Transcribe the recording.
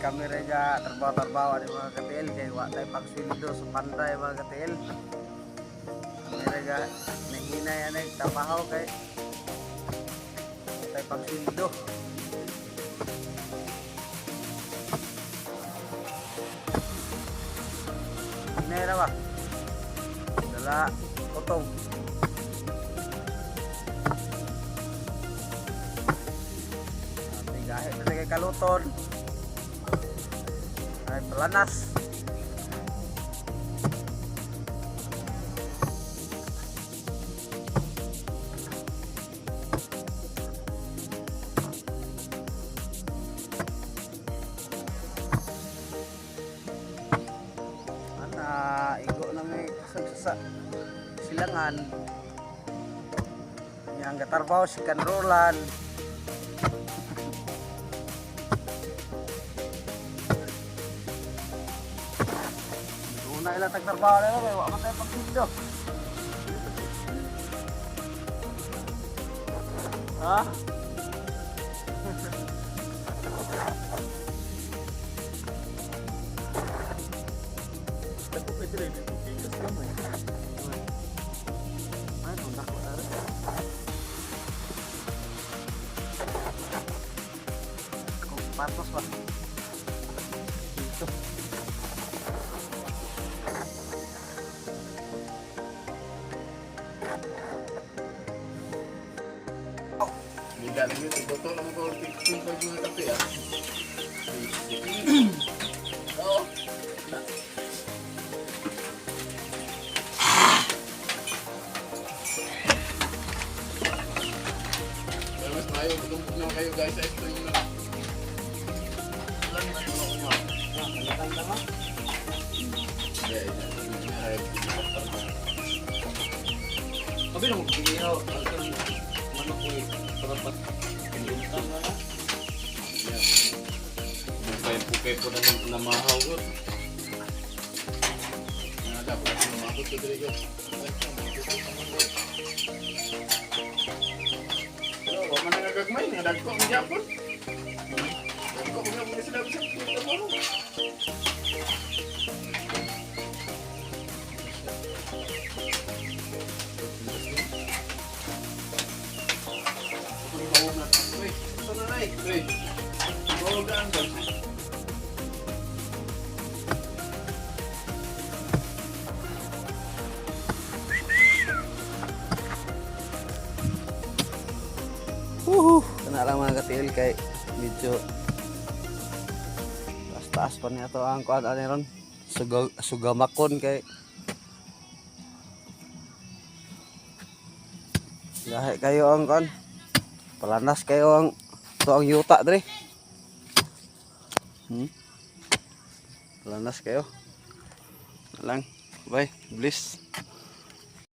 kami rin nga trabaho-trabaho ni mga katil kay wa tayo pagsweldo sa panday mga katil. Kami rin nga nahinay yan ay trabaho kay wa tayo pagsweldo. Hinay na ba? Dala utong. Kahit na kay kaluton ay palanas. Ana igo na may kasagsa silangan yang gatarbaw si kanrolan. Na ilang tagtrabaho na yun, wala tayo pagsindo. Ha? Ako pwede rin, ito sa gamay. Ay, tundak ko na rin. Kung patos ba? Dito. Tidak lagi betul nama kau fikir baju tapi ya. Oh. Terus tayo tumpuk ng kayo guys ito yung lang na yung mga kalatan tama. Tapi nung bigyan manok ko dapat pinuntan na. Ya. Bukay po naman na mahawot. Nada po kasi makakot ko dito. Yo, wa man nagagmay nga dagko ang japon. Dagko mo na sila sa kita mo. Kena lang mga katil kay medyo taas pa niya to ang kuan ani ron sugamakon kay gahe kayo ang kuan palanas kayo ang to ang yuta dre. Palanas kayo lang bye bliss.